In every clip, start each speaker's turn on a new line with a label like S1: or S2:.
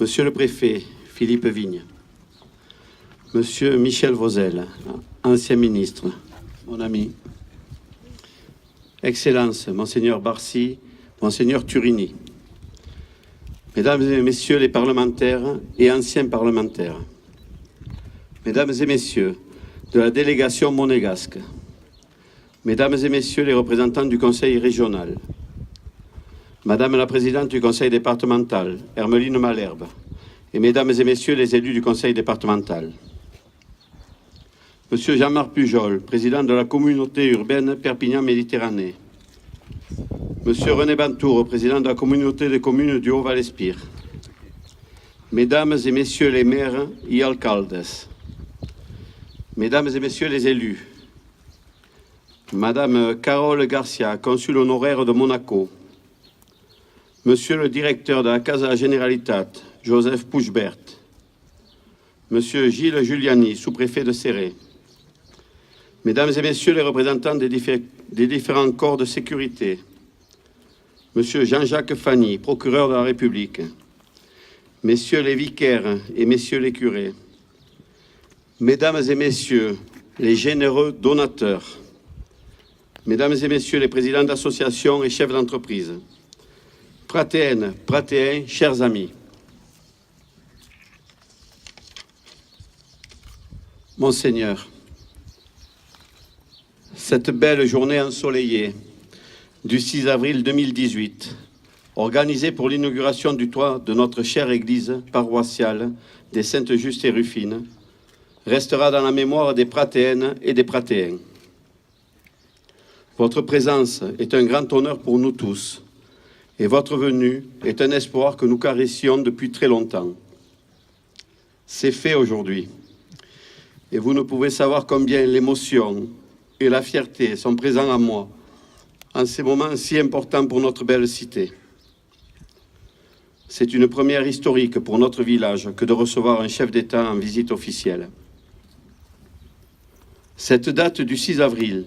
S1: Monsieur le préfet Philippe Vigne, Monsieur Michel Vauzel, ancien ministre, mon ami, Excellence, Monseigneur Barcy, Monseigneur Turini, Mesdames et Messieurs les parlementaires et anciens parlementaires, Mesdames et Messieurs de la délégation monégasque, Mesdames et Messieurs les représentants du Conseil régional, Madame la Présidente du Conseil départemental, Hermeline Malherbe, et Mesdames et Messieurs les élus du Conseil départemental, Monsieur Jean-Marc Pujol, Président de la communauté urbaine Perpignan-Méditerranée, Monsieur René Bantour, Président de la communauté des communes du Haut-Val-Espire, Mesdames et Messieurs les maires et alcaldes, Mesdames et Messieurs les élus, Madame Carole Garcia, consul honoraire de Monaco, Monsieur le directeur de la Casa Generalitat, Joseph Puchbert, Monsieur Gilles Giuliani, sous-préfet de Céret, Mesdames et Messieurs les représentants des différents corps de sécurité, Monsieur Jean-Jacques Fanny, procureur de la République, Messieurs les vicaires et Messieurs les curés, Mesdames et Messieurs les généreux donateurs, Mesdames et Messieurs les présidents d'associations et chefs d'entreprise, pratéennes, pratéens, chers amis. Monseigneur, cette belle journée ensoleillée du 6 avril 2018, organisée pour l'inauguration du toit de notre chère église paroissiale des Saintes Justes et Rufines, restera dans la mémoire des pratéennes et des pratéens. Votre présence est un grand honneur pour nous tous, et votre venue est un espoir que nous caressions depuis très longtemps. C'est fait aujourd'hui, et vous ne pouvez savoir combien l'émotion et la fierté sont présents en moi en ces moments si importants pour notre belle cité. C'est une première historique pour notre village que de recevoir un chef d'État en visite officielle. Cette date du 6 avril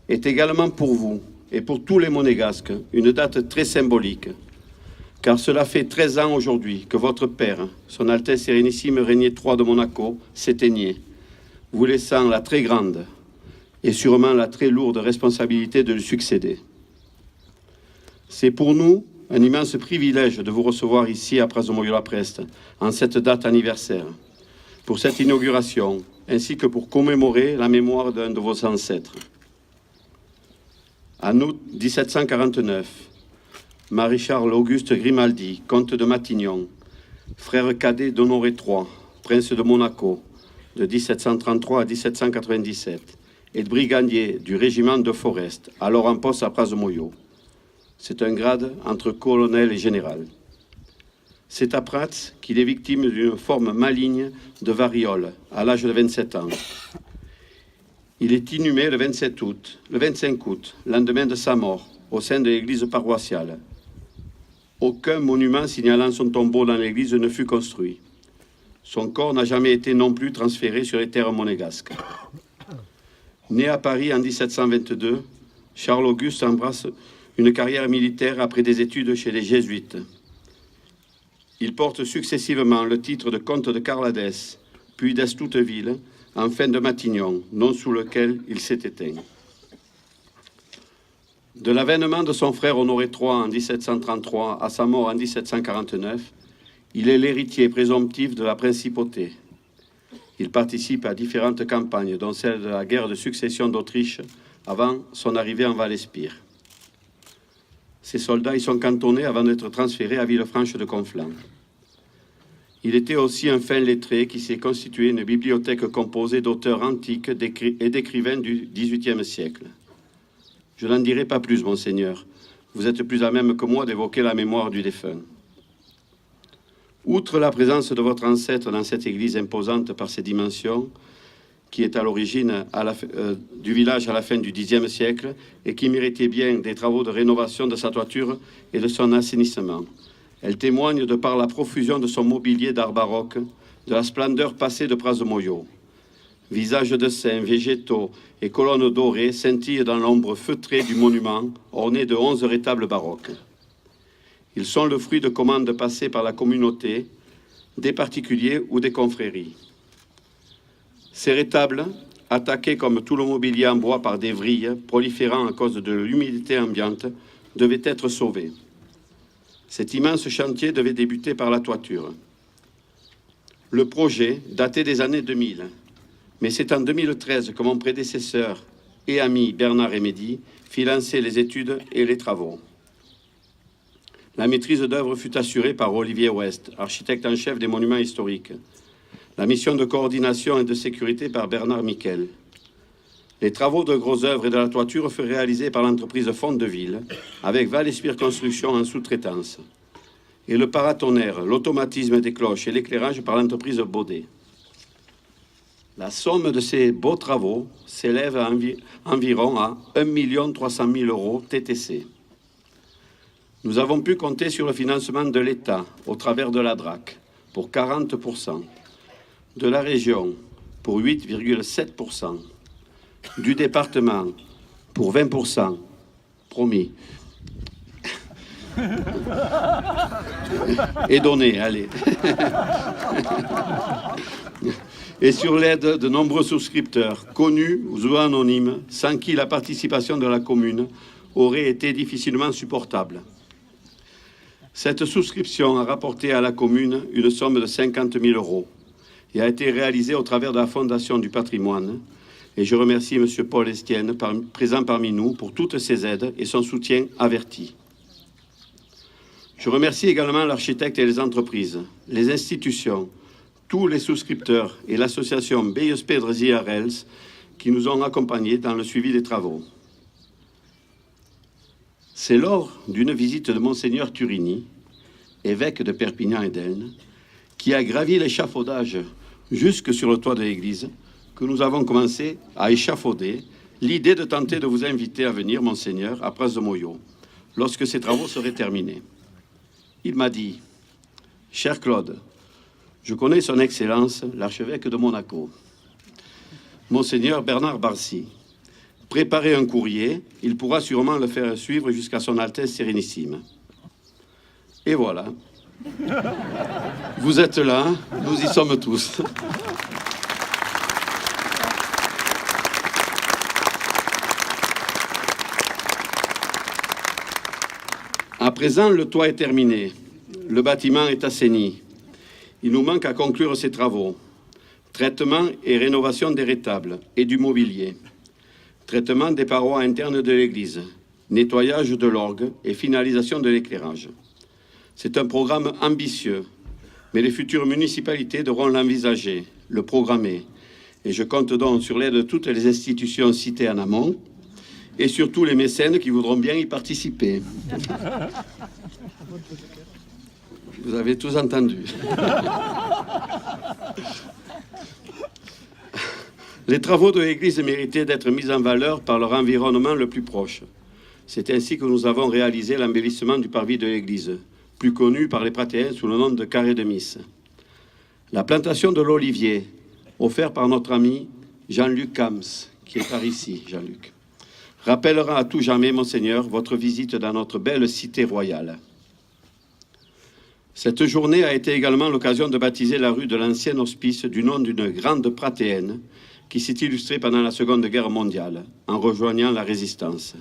S1: est également pour vous et pour tous les monégasques une date très symbolique, car cela fait 13 ans aujourd'hui que votre père, son Altesse Sérénissime Régnier III de Monaco, s'éteignait, vous laissant la très grande et sûrement la très lourde responsabilité de lui succéder. C'est pour nous un immense privilège de vous recevoir ici à Prazemoio-la-Preste, en cette date anniversaire, pour cette inauguration, ainsi que pour commémorer la mémoire d'un de vos ancêtres. En août 1749, Marie-Charles Auguste Grimaldi, comte de Matignon, frère cadet d'Honoré III, prince de Monaco, de 1733 à 1797, et brigadier du régiment de Forest, alors en poste à Prazemoio. C'est un grade entre colonel et général. C'est à Prats qu'il est victime d'une forme maligne de variole à l'âge de 27 ans. Il est inhumé le 25 août, lendemain de sa mort, au sein de l'église paroissiale. Aucun monument signalant son tombeau dans l'église ne fut construit. Son corps n'a jamais été non plus transféré sur les terres monégasques. Né à Paris en 1722, Charles-Auguste embrasse une carrière militaire après des études chez les Jésuites. Il porte successivement le titre de comte de Carladès, puis d'Estouteville, enfin de Matignon, nom sous lequel il s'est éteint. De l'avènement de son frère Honoré III en 1733 à sa mort en 1749, il est l'héritier présomptif de la principauté. Il participe à différentes campagnes, dont celle de la guerre de succession d'Autriche avant son arrivée en Val-Espire. Ces soldats y sont cantonnés avant d'être transférés à Villefranche de Conflans. Il était aussi un fin lettré qui s'est constitué une bibliothèque composée d'auteurs antiques et d'écrivains du XVIIIe siècle. Je n'en dirai pas plus, Monseigneur. Vous êtes plus à même que moi d'évoquer la mémoire du défunt. Outre la présence de votre ancêtre dans cette église imposante par ses dimensions, qui est à l'origine du village à la fin du Xe siècle et qui méritait bien des travaux de rénovation de sa toiture et de son assainissement. Elle témoigne de par la profusion de son mobilier d'art baroque, de la splendeur passée de Prazemoio. Visages de saints, végétaux et colonnes dorées scintillent dans l'ombre feutrée du monument, orné de 11 rétables baroques. Ils sont le fruit de commandes passées par la communauté, des particuliers ou des confréries. Ces rétables, attaqués comme tout le mobilier en bois par des vrilles proliférant à cause de l'humidité ambiante, devaient être sauvés. Cet immense chantier devait débuter par la toiture. Le projet datait des années 2000, mais c'est en 2013 que mon prédécesseur et ami Bernard Rémédy fit lancer les études et les travaux. La maîtrise d'œuvre fut assurée par Olivier Ouest, architecte en chef des monuments historiques. La mission de coordination et de sécurité par Bernard Miquel. Les travaux de gros œuvres et de la toiture furent réalisés par l'entreprise Fondeville, avec Val-Espire Construction en sous-traitance. Et le paratonnerre, l'automatisme des cloches et l'éclairage par l'entreprise Baudet. La somme de ces beaux travaux s'élève à environ à 1 300 000 € TTC. Nous avons pu compter sur le financement de l'État au travers de la DRAC pour 40%, de la région pour 8,7%, du département pour 20%, promis, et donné, allez. Et sur l'aide de nombreux souscripteurs, connus ou anonymes, sans qui la participation de la commune aurait été difficilement supportable. Cette souscription a rapporté à la commune une somme de 50 000 € et a été réalisée au travers de la Fondation du patrimoine. Et je remercie M. Paul Estienne, présent parmi nous, pour toutes ces aides et son soutien averti. Je remercie également l'architecte et les entreprises, les institutions, tous les souscripteurs et l'association Beius Pedres e Arrels qui nous ont accompagnés dans le suivi des travaux. C'est lors d'une visite de Monseigneur Turini, évêque de Perpignan et d'Elne, qui a gravi l'échafaudage jusque sur le toit de l'église, que nous avons commencé à échafauder l'idée de tenter de vous inviter à venir, Monseigneur, à Pras de Moyo, lorsque ces travaux seraient terminés. Il m'a dit, « Cher Claude, je connais son Excellence, l'archevêque de Monaco, Monseigneur Bernard Barcy. Préparez un courrier, il pourra sûrement le faire suivre jusqu'à son Altesse Sérénissime. » Et voilà. Vous êtes là, nous y sommes tous. À présent, le toit est terminé, le bâtiment est assaini. Il nous manque à conclure ces travaux. Traitement et rénovation des rétables et du mobilier. Traitement des parois internes de l'église. Nettoyage de l'orgue et finalisation de l'éclairage. C'est un programme ambitieux, mais les futures municipalités devront l'envisager, le programmer. Et je compte donc sur l'aide de toutes les institutions citées en amont et surtout les mécènes qui voudront bien y participer. Vous avez tous entendu. Les travaux de l'église méritaient d'être mis en valeur par leur environnement le plus proche. C'est ainsi que nous avons réalisé l'embellissement du parvis de l'église, plus connu par les pratéens sous le nom de carré de Miss. La plantation de l'olivier, offert par notre ami Jean-Luc Camps, qui est par ici, Jean-Luc, rappellera à tout jamais, Monseigneur, votre visite dans notre belle cité royale. Cette journée a été également l'occasion de baptiser la rue de l'ancien hospice du nom d'une grande pratéenne qui s'est illustrée pendant la Seconde Guerre mondiale, en rejoignant la résistance.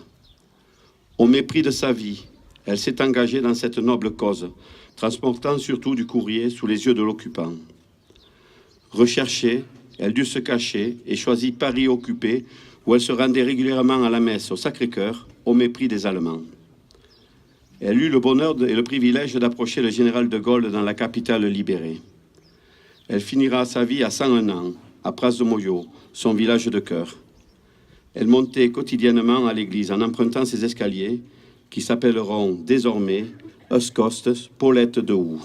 S1: Au mépris de sa vie, elle s'est engagée dans cette noble cause, transportant surtout du courrier sous les yeux de l'occupant. Recherchée, elle dut se cacher et choisit Paris occupé, où elle se rendait régulièrement à la messe au Sacré-Cœur, au mépris des Allemands. Elle eut le bonheur et le privilège d'approcher le général de Gaulle dans la capitale libérée. Elle finira sa vie à 101 ans, à Pras de Moyo, son village de cœur. Elle montait quotidiennement à l'église en empruntant ses escaliers, qui s'appelleront désormais Euskostes Paulette de Houx.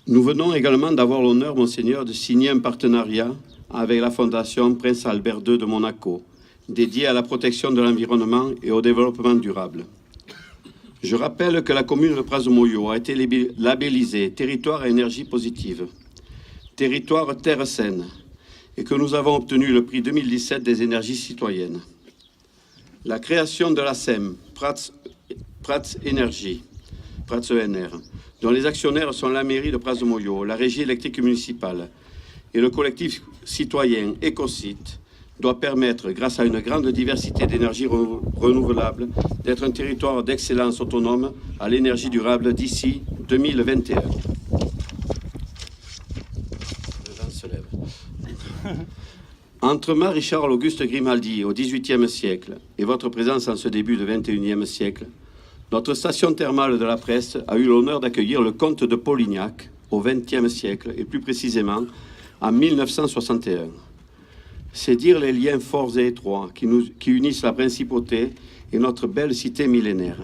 S1: Nous venons également d'avoir l'honneur, Monseigneur, de signer un partenariat avec la Fondation Prince Albert II de Monaco, dédiée à la protection de l'environnement et au développement durable. Je rappelle que la commune de Pras de Moyo a été labellisée territoire à énergie positive, territoire terre saine, et que nous avons obtenu le prix 2017 des énergies citoyennes. La création de la SEM, Prats Énergie, Prats ENR, dont les actionnaires sont la mairie de Pras-de-Mollot, la régie électrique municipale et le collectif citoyen Ecosite, doit permettre, grâce à une grande diversité d'énergies renouvelables, d'être un territoire d'excellence autonome à l'énergie durable d'ici 2021. Entre Marie-Charles Auguste Grimaldi au XVIIIe siècle et votre présence en ce début du XXIe siècle, notre station thermale de la Preste a eu l'honneur d'accueillir le comte de Polignac au XXe siècle et plus précisément en 1961. C'est dire les liens forts et étroits qui unissent la principauté et notre belle cité millénaire.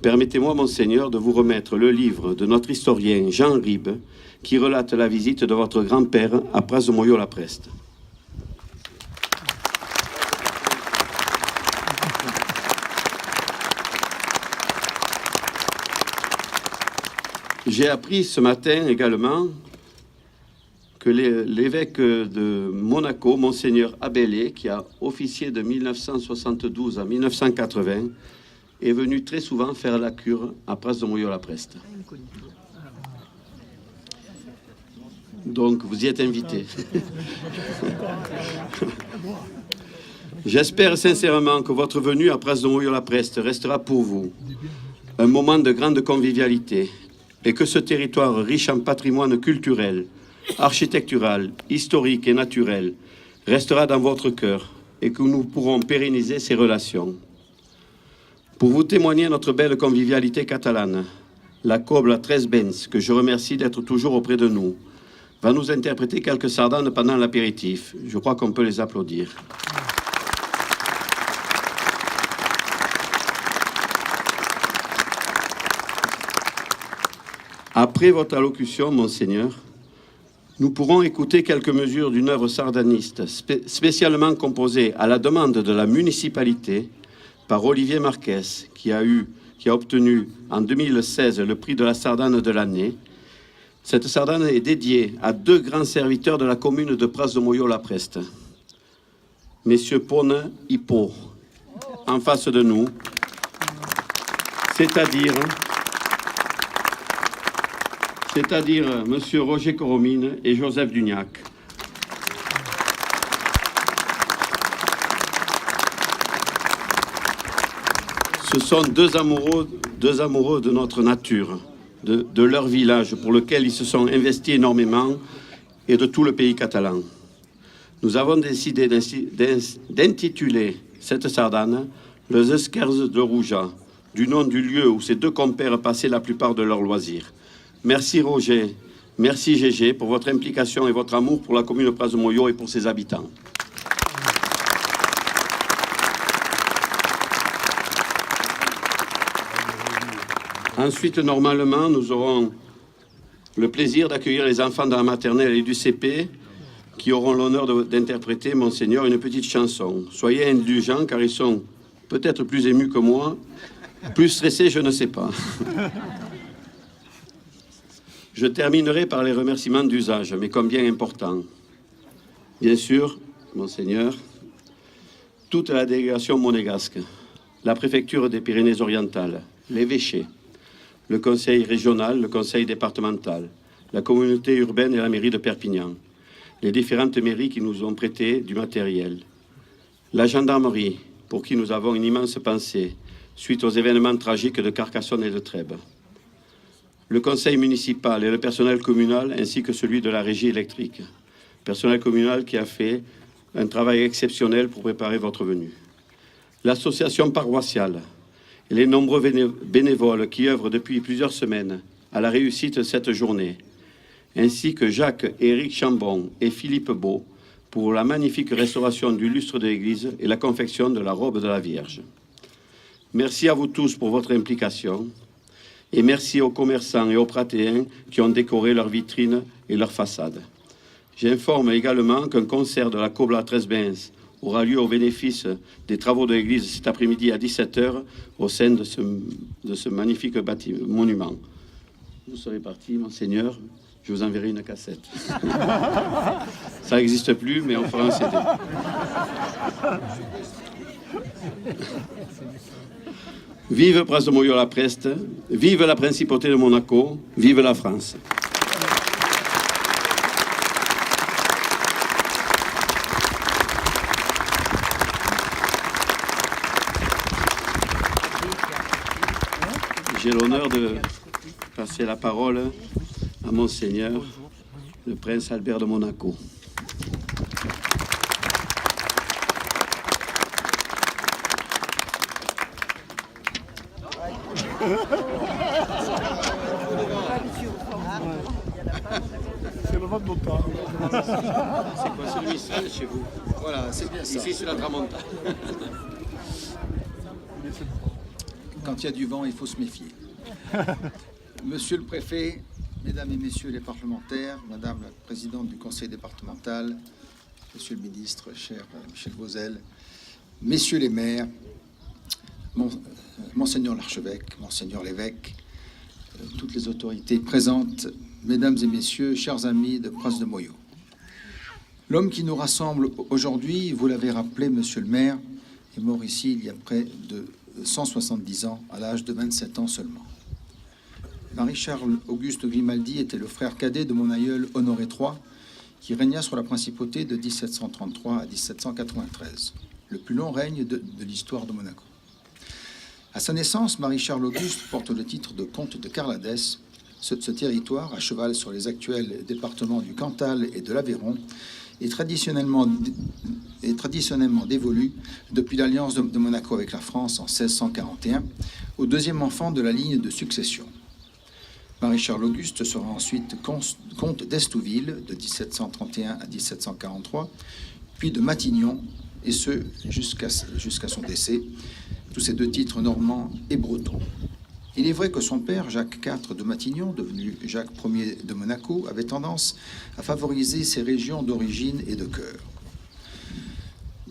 S1: Permettez-moi, Monseigneur, de vous remettre le livre de notre historien Jean Ribes qui relate la visite de votre grand-père à Pras-de-Mollot-la-Preste. J'ai appris ce matin également que l'évêque de Monaco, Monseigneur Abellé, qui a officié de 1972 à 1980, est venu très souvent faire la cure à Pras-de-Mollot-la-Preste. Donc, vous y êtes invité. J'espère sincèrement que votre venue à Pras-de-Mollot-la-Preste restera pour vous un moment de grande convivialité et que ce territoire riche en patrimoine culturel, architectural, historique et naturel restera dans votre cœur et que nous pourrons pérenniser ces relations. Pour vous témoigner notre belle convivialité catalane, la Cobla 13 Benz, que je remercie d'être toujours auprès de nous, va nous interpréter quelques sardanes pendant l'apéritif. Je crois qu'on peut les applaudir. Après votre allocution, Monseigneur, nous pourrons écouter quelques mesures d'une œuvre sardaniste spécialement composée à la demande de la municipalité par Olivier Marquès, qui a obtenu en 2016 le prix de la sardane de l'année. Cette sardane est dédiée à deux grands serviteurs de la commune de Pras-de-Mollot-la-Preste. Messieurs Pone Hippo, en face de nous, c'est-à-dire Monsieur Roger Coromine et Joseph Dugnac. Ce sont deux amoureux de notre nature, de leur village pour lequel ils se sont investis énormément et de tout le pays catalan. Nous avons décidé d'intituler cette sardane Les Esquers de Rouja, du nom du lieu où ces deux compères passaient la plupart de leurs loisirs. Merci Roger, merci Gégé pour votre implication et votre amour pour la commune de Pras-de-Mollot et pour ses habitants. Ensuite, normalement, nous aurons le plaisir d'accueillir les enfants de la maternelle et du CP qui auront l'honneur d'interpréter, Monseigneur, une petite chanson. Soyez indulgents car ils sont peut-être plus émus que moi, plus stressés, je ne sais pas. Je terminerai par les remerciements d'usage, mais combien importants. Bien sûr, Monseigneur, toute la délégation monégasque, la préfecture des Pyrénées-Orientales, l'évêché, le conseil régional, le conseil départemental, la communauté urbaine et la mairie de Perpignan, les différentes mairies qui nous ont prêté du matériel, la gendarmerie, pour qui nous avons une immense pensée, suite aux événements tragiques de Carcassonne et de Trèbes, le conseil municipal et le personnel communal, ainsi que celui de la régie électrique. Personnel communal qui a fait un travail exceptionnel pour préparer votre venue. L'association paroissiale et les nombreux bénévoles qui œuvrent depuis plusieurs semaines à la réussite de cette journée, ainsi que Jacques et Éric Chambon et Philippe Beau pour la magnifique restauration du lustre de l'église et la confection de la robe de la Vierge. Merci à vous tous pour votre implication. Et merci aux commerçants et aux pratéens qui ont décoré leurs vitrines et leurs façades. J'informe également qu'un concert de la Cobla 13 Benz aura lieu au bénéfice des travaux de l'église cet après-midi à 17h au sein de ce magnifique monument. Vous serez parti, Monseigneur, je vous enverrai une cassette. Ça n'existe plus, mais on fera un CD. Vive Prince de Moyo-la-Preste, vive la Principauté de Monaco, vive la France. J'ai l'honneur de passer la parole à Monseigneur, le Prince Albert de Monaco.
S2: C'est le vote d'automne.
S1: C'est quoi, c'est le Mistral chez vous?
S3: Voilà, c'est bien ça.
S1: Ici, c'est la Tramontane.
S3: Quand il y a du vent, il faut se méfier. Monsieur le préfet, mesdames et messieurs les parlementaires, madame la présidente du conseil départemental, monsieur le ministre, cher Michel Vauzel, messieurs les maires, monseigneur l'archevêque, monseigneur l'évêque, toutes les autorités présentes, mesdames et messieurs, chers amis de Prince de Moyo. L'homme qui nous rassemble aujourd'hui, vous l'avez rappelé, monsieur le maire, est mort ici il y a près de 170 ans, à l'âge de 27 ans seulement. Marie-Charles Auguste Grimaldi était le frère cadet de mon aïeul Honoré III, qui régna sur la principauté de 1733 à 1793, le plus long règne de l'histoire de Monaco. À sa naissance, Marie-Charles Auguste porte le titre de comte de Carladès. Ce territoire, à cheval sur les actuels départements du Cantal et de l'Aveyron, est traditionnellement dévolu depuis l'alliance de Monaco avec la France en 1641 au deuxième enfant de la ligne de succession. Marie-Charles Auguste sera ensuite comte d'Estouville de 1731 à 1743, puis de Matignon, et ce jusqu'à son décès, tous ces deux titres normands et bretons. Il est vrai que son père, Jacques IV de Matignon, devenu Jacques Ier de Monaco, avait tendance à favoriser ses régions d'origine et de cœur.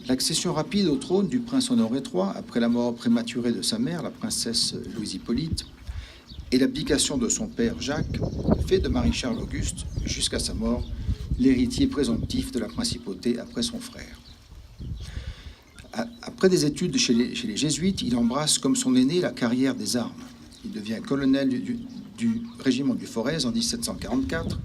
S3: L'accession rapide au trône du prince Honoré III, après la mort prématurée de sa mère, la princesse Louise-Hippolyte, et l'abdication de son père Jacques, fait de Marie-Charles Auguste, jusqu'à sa mort, l'héritier présomptif de la principauté après son frère. Après des études chez les jésuites, il embrasse comme son aîné la carrière des armes. Il devient colonel du régiment du Forez en 1744,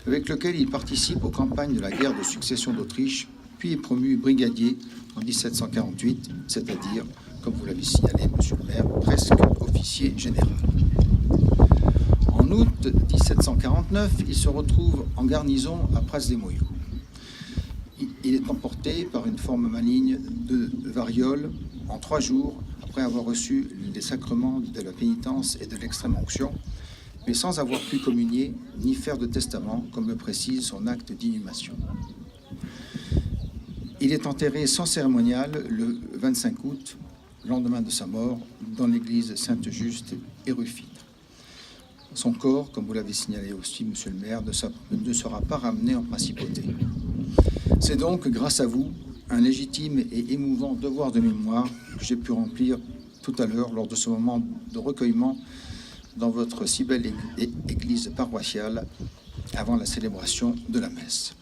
S3: avec lequel il participe aux campagnes de la guerre de succession d'Autriche, puis est promu brigadier en 1748, c'est-à-dire, comme vous l'avez signalé, monsieur le maire, presque officier général. En août 1749, il se retrouve en garnison à Pras-des-Moyaux. Il est emporté par une forme maligne de variole en 3 jours, après avoir reçu les sacrements de la pénitence et de l'extrême-onction, mais sans avoir pu communier ni faire de testament, comme le précise son acte d'inhumation. Il est enterré sans cérémonial le 25 août, lendemain de sa mort, dans l'église Sainte-Juste et Rufine. Son corps, comme vous l'avez signalé aussi, monsieur le maire, ne sera pas ramené en principauté. C'est donc, grâce à vous, un légitime et émouvant devoir de mémoire que j'ai pu remplir tout à l'heure lors de ce moment de recueillement dans votre si belle église paroissiale avant la célébration de la messe.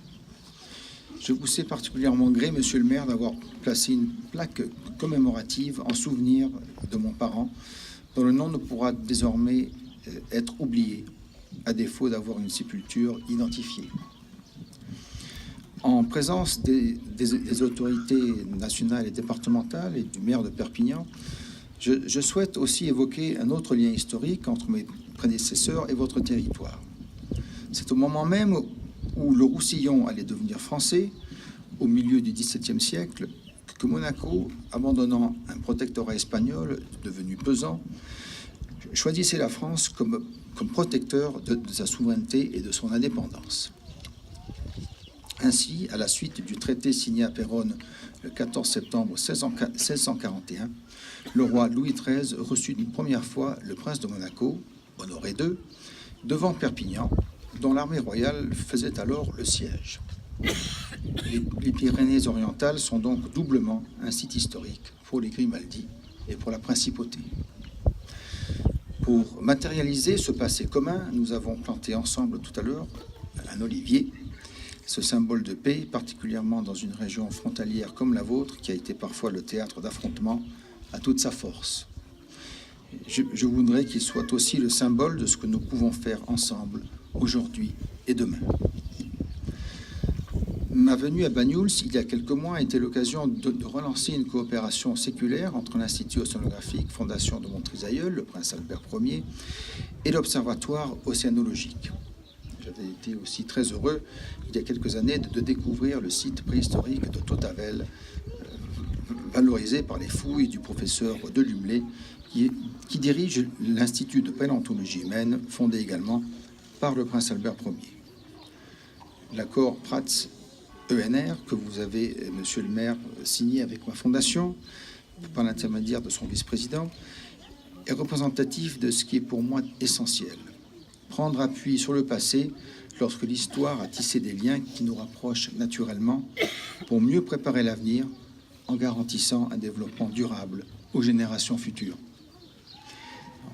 S3: Je vous sais particulièrement gré, monsieur le maire, d'avoir placé une plaque commémorative en souvenir de mon parent, dont le nom ne pourra désormais être oublié, à défaut d'avoir une sépulture identifiée. En présence des autorités nationales et départementales et du maire de Perpignan, je souhaite aussi évoquer un autre lien historique entre mes prédécesseurs et votre territoire. C'est au moment même où le Roussillon allait devenir français, au milieu du XVIIe siècle, que Monaco, abandonnant un protectorat espagnol devenu pesant, choisissait la France comme protecteur de sa souveraineté et de son indépendance. Ainsi, à la suite du traité signé à Péronne le 14 septembre 1641, le roi Louis XIII reçut une première fois le prince de Monaco, Honoré II, devant Perpignan, dont l'armée royale faisait alors le siège. Les Pyrénées-Orientales sont donc doublement un site historique pour les Grimaldi et pour la principauté. Pour matérialiser ce passé commun, nous avons planté ensemble tout à l'heure un olivier Ce symbole de paix, particulièrement dans une région frontalière comme la vôtre, qui a été parfois le théâtre d'affrontements, a toute sa force. Je voudrais qu'il soit aussi le symbole de ce que nous pouvons faire ensemble, aujourd'hui et demain. Ma venue à Banyuls, il y a quelques mois, a été l'occasion de relancer une coopération séculaire entre l'Institut océanographique, fondation de mon trisaïeul, le prince Albert Ier, et l'Observatoire océanologique. J'avais été aussi très heureux, il y a quelques années, de découvrir le site préhistorique de Tautavel, valorisé par les fouilles du professeur Delumlé, qui dirige l'Institut de paléontologie humaine, fondé également par le prince Albert Ier. L'accord Prats-ENR, que vous avez, monsieur le maire, signé avec ma fondation, par l'intermédiaire de son vice-président, est représentatif de ce qui est pour moi essentiel. Prendre appui sur le passé lorsque l'histoire a tissé des liens qui nous rapprochent naturellement pour mieux préparer l'avenir en garantissant un développement durable aux générations futures.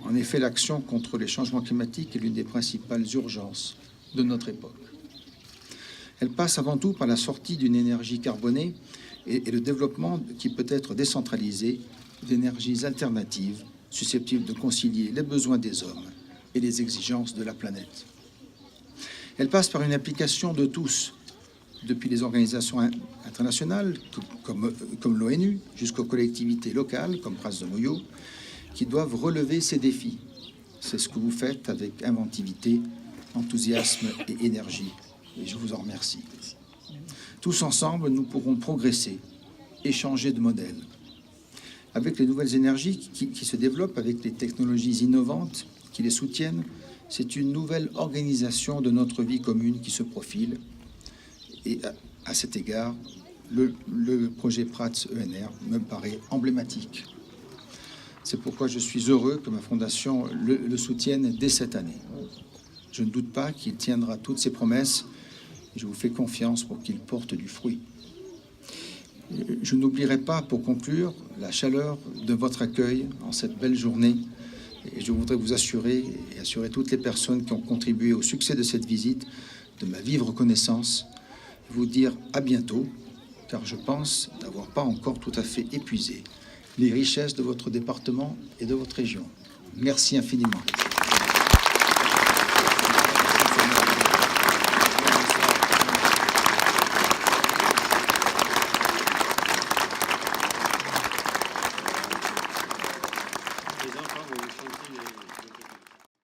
S3: En effet, l'action contre les changements climatiques est l'une des principales urgences de notre époque. Elle passe avant tout par la sortie d'une énergie carbonée et le développement qui peut être décentralisé d'énergies alternatives susceptibles de concilier les besoins des hommes et les exigences de la planète. Elle passe par une application de tous, depuis les organisations internationales comme l'ONU jusqu'aux collectivités locales comme Pras de Moyo, qui doivent relever ces défis. C'est ce que vous faites avec inventivité, enthousiasme et énergie, et je vous en remercie. Tous ensemble, nous pourrons progresser et changer de modèle. Avec les nouvelles énergies qui se développent, avec les technologies innovantes qui les soutiennent, c'est une nouvelle organisation de notre vie commune qui se profile. Et à cet égard, le projet Prats-ENR me paraît emblématique. C'est pourquoi je suis heureux que ma fondation le soutienne dès cette année. Je ne doute pas qu'il tiendra toutes ses promesses et je vous fais confiance pour qu'il porte du fruit. Je n'oublierai pas, pour conclure, la chaleur de votre accueil en cette belle journée. Et je voudrais vous assurer et assurer toutes les personnes qui ont contribué au succès de cette visite de ma vive reconnaissance. Vous dire à bientôt, car je pense n'avoir pas encore tout à fait épuisé les richesses de votre département et de votre région. Merci infiniment.